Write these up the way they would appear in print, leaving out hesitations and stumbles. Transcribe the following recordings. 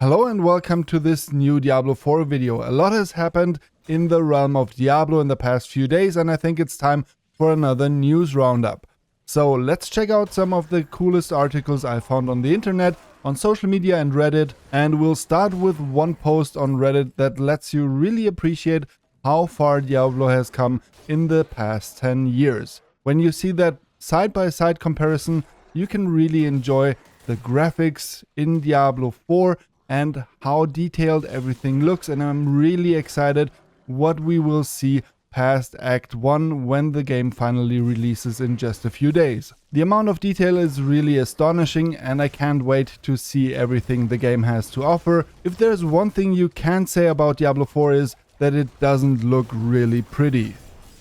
Hello and welcome to this new Diablo 4 video. A lot has happened in the realm of Diablo in the past few days, and I think it's time for another news roundup. So let's check out some of the coolest articles I found on the internet, on social media and Reddit, and we'll start with one post on Reddit that lets you really appreciate how far Diablo has come in the past 10 years. When you see that side-by-side comparison, you can really enjoy the graphics in Diablo 4 and how detailed everything looks, and I'm really excited what we will see past Act 1 when the game finally releases in just a few days. The amount of detail is really astonishing and I can't wait to see everything the game has to offer. If there's one thing you can say about Diablo 4 is that it doesn't look really pretty.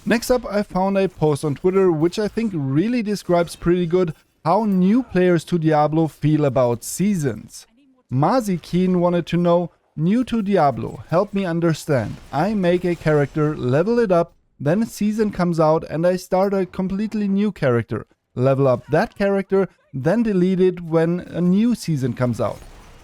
Next up, I found a post on Twitter which I think really describes pretty good how new players to Diablo feel about seasons. Mazikeen wanted to know, new to Diablo, help me understand. I make a character, level it up, then a season comes out and I start a completely new character. Level up that character, then delete it when a new season comes out.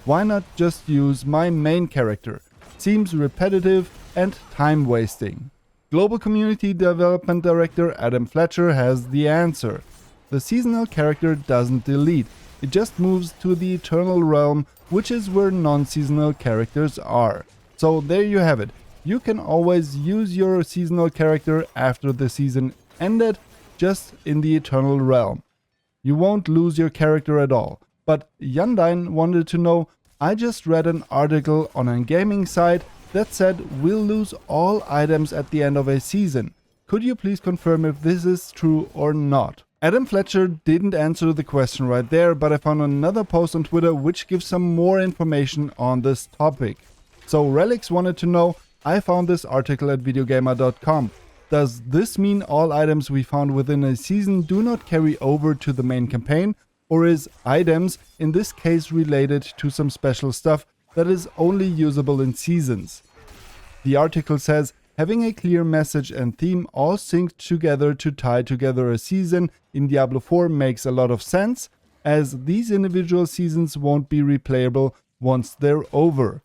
Why not just use my main character? Seems repetitive and time wasting. Global Community Development Director Adam Fletcher has the answer. The seasonal character doesn't delete, it just moves to the Eternal Realm, which is where non-seasonal characters are. So there you have it. You can always use your seasonal character after the season ended, just in the Eternal Realm. You won't lose your character at all. But Yandine wanted to know, I just read an article on a gaming site that said we'll lose all items at the end of a season. Could you please confirm if this is true or not? Adam Fletcher didn't answer the question right there, but I found another post on Twitter which gives some more information on this topic. So Relics wanted to know, I found this article at videogamer.com. Does this mean all items we found within a season do not carry over to the main campaign? Or is items in this case related to some special stuff that is only usable in seasons? The article says, having a clear message and theme all synced together to tie together a season in Diablo 4 makes a lot of sense, as these individual seasons won't be replayable once they're over.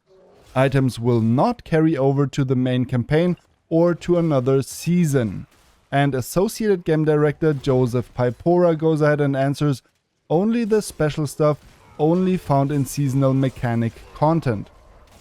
Items will not carry over to the main campaign or to another season. And Associated Game Director Joseph Pipora goes ahead and answers, only the special stuff only found in seasonal mechanic content.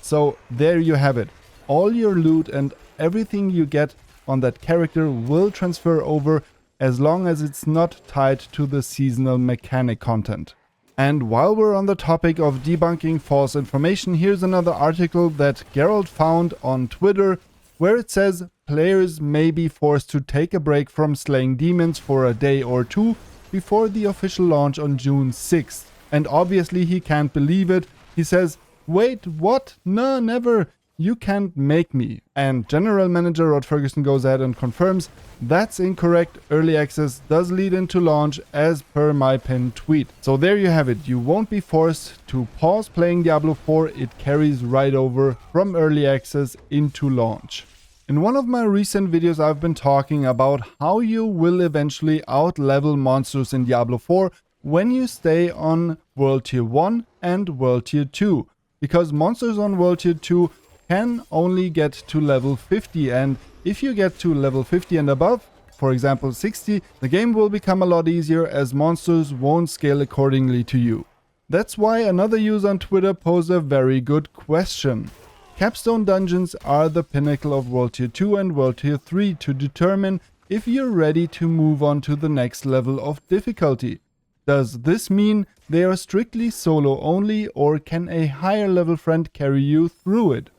So there you have it. All your loot and everything you get on that character will transfer over as long as it's not tied to the seasonal mechanic content. And while we're on the topic of debunking false information, here's another article that Geralt found on Twitter where it says players may be forced to take a break from slaying demons for a day or two before the official launch on June 6th. And obviously he can't believe it. He says, wait, what? No, never. You can't make me. And General Manager Rod Ferguson goes ahead and confirms, that's incorrect, early access does lead into launch as per my pinned tweet. So there you have it, you won't be forced to pause playing Diablo 4, it carries right over from early access into launch. In one of my recent videos I've been talking about how you will eventually out-level monsters in Diablo 4 when you stay on World Tier 1 and World Tier 2. Because monsters on World Tier 2 can only get to level 50, and if you get to level 50 and above, for example 60, the game will become a lot easier as monsters won't scale accordingly to you. That's why another user on Twitter posed a very good question. Capstone dungeons are the pinnacle of World Tier 2 and World Tier 3 to determine if you're ready to move on to the next level of difficulty. Does this mean they are strictly solo only, or can a higher level friend carry you through it?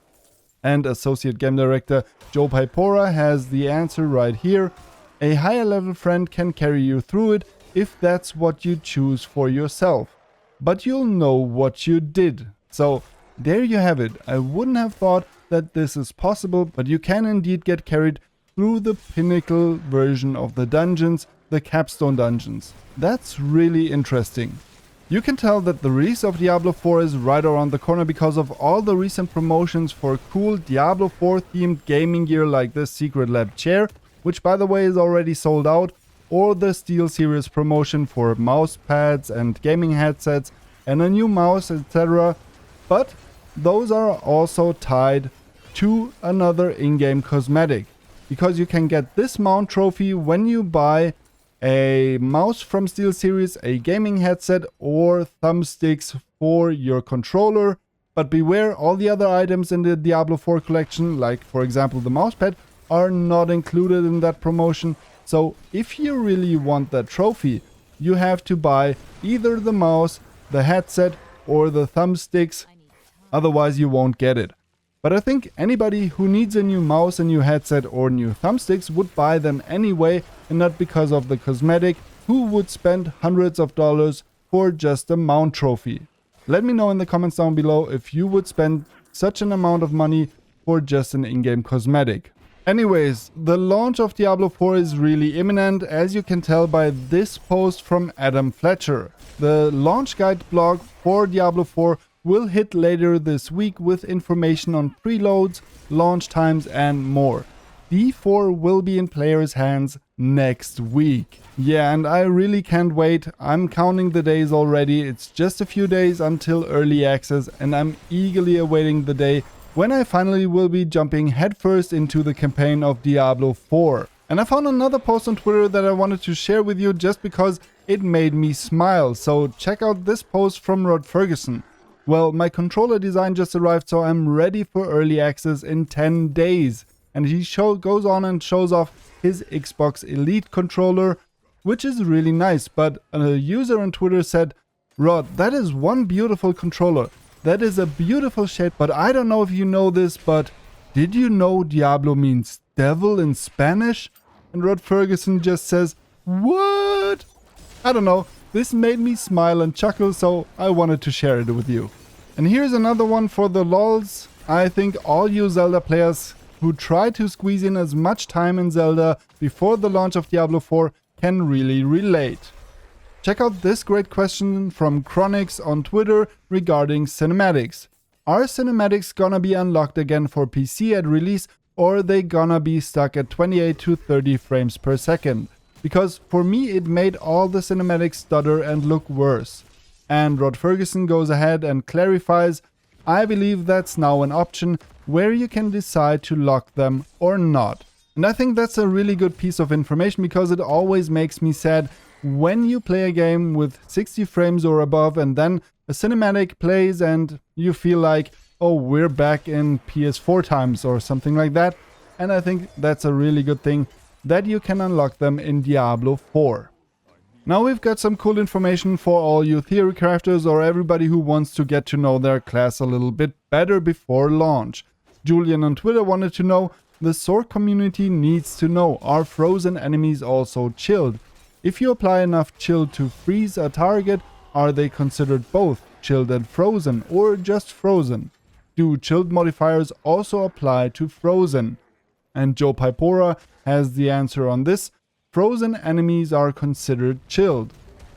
And Associate Game Director Joe Pipora has the answer right here. A higher level friend can carry you through it if that's what you choose for yourself. But you'll know what you did. So there you have it. I wouldn't have thought that this is possible, but you can indeed get carried through the pinnacle version of the dungeons, the Capstone Dungeons. That's really interesting. You can tell that the release of Diablo 4 is right around the corner because of all the recent promotions for cool Diablo 4 themed gaming gear like this Secret Lab chair, which by the way is already sold out, or the SteelSeries promotion for mouse pads and gaming headsets and a new mouse, etc. But those are also tied to another in-game cosmetic, because you can get this mount trophy when you buy a mouse from SteelSeries, a gaming headset, or thumbsticks for your controller. But beware, all the other items in the Diablo 4 collection, like for example the mousepad, are not included in that promotion. So if you really want that trophy, you have to buy either the mouse, the headset, or the thumbsticks, otherwise you won't get it. But I think anybody who needs a new mouse, a new headset, or new thumbsticks would buy them anyway, and not because of the cosmetic. Who would spend hundreds of dollars for just a mount trophy? Let me know in the comments down below if you would spend such an amount of money for just an in-game cosmetic. Anyways, the launch of Diablo 4 is really imminent, as you can tell by this post from Adam Fletcher. The launch guide blog for Diablo 4 will hit later this week with information on preloads, launch times, and more. D4 will be in players' hands next week. Yeah, and I really can't wait. I'm counting the days already. It's just a few days until early access, and I'm eagerly awaiting the day when I finally will be jumping headfirst into the campaign of Diablo 4. And I found another post on Twitter that I wanted to share with you just because it made me smile. So check out this post from Rod Ferguson. Well, my controller design just arrived, so I'm ready for early access in 10 days. And he goes on and shows off his Xbox Elite controller, which is really nice. But a user on Twitter said, "Rod, that is one beautiful controller. That is a beautiful shape, but I don't know if you know this, but did you know Diablo means devil in Spanish?" And Rod Ferguson just says, "What?" I don't know. This made me smile and chuckle, so I wanted to share it with you. And here's another one for the lols. I think all you Zelda players who try to squeeze in as much time in Zelda before the launch of Diablo 4 can really relate. Check out this great question from Chronix on Twitter regarding cinematics. Are cinematics gonna be unlocked again for PC at release, or are they gonna be stuck at 28 to 30 frames per second? Because for me it made all the cinematics stutter and look worse. And Rod Ferguson goes ahead and clarifies, "I believe that's now an option where you can decide to lock them or not." And I think that's a really good piece of information, because it always makes me sad when you play a game with 60 frames or above and then a cinematic plays and you feel like, oh, we're back in PS4 times or something like that. And I think that's a really good thing that you can unlock them in Diablo 4. Now we've got some cool information for all you theory crafters or everybody who wants to get to know their class a little bit better before launch. Julian on Twitter wanted to know, the sword community needs to know, are frozen enemies also chilled? If you apply enough chill to freeze a target, are they considered both chilled and frozen, or just frozen? Do chilled modifiers also apply to frozen? And Joe Pipora has the answer on this. Frozen enemies are considered chilled.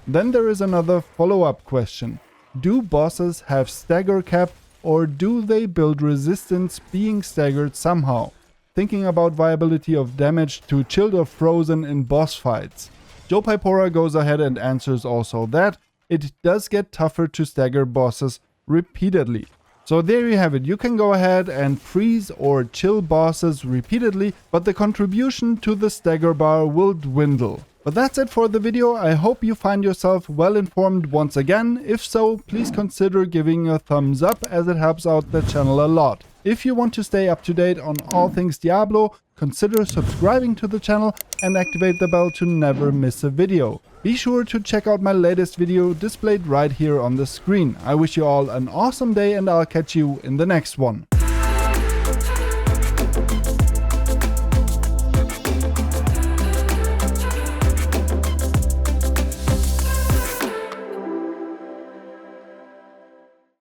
Then there is another follow-up question. Do bosses have stagger cap, or do they build resistance being staggered somehow? Thinking about viability of damage to chilled or frozen in boss fights. Joe Pipora goes ahead and answers also that it does get tougher to stagger bosses repeatedly. So there you have it. You can go ahead and freeze or chill bosses repeatedly, but the contribution to the stagger bar will dwindle. But that's it for the video. I hope you find yourself well informed once again. If so, please consider giving a thumbs up, as it helps out the channel a lot. If you want to stay up to date on all things Diablo, consider subscribing to the channel and activate the bell to never miss a video. Be sure to check out my latest video displayed right here on the screen. I wish you all an awesome day, and I'll catch you in the next one.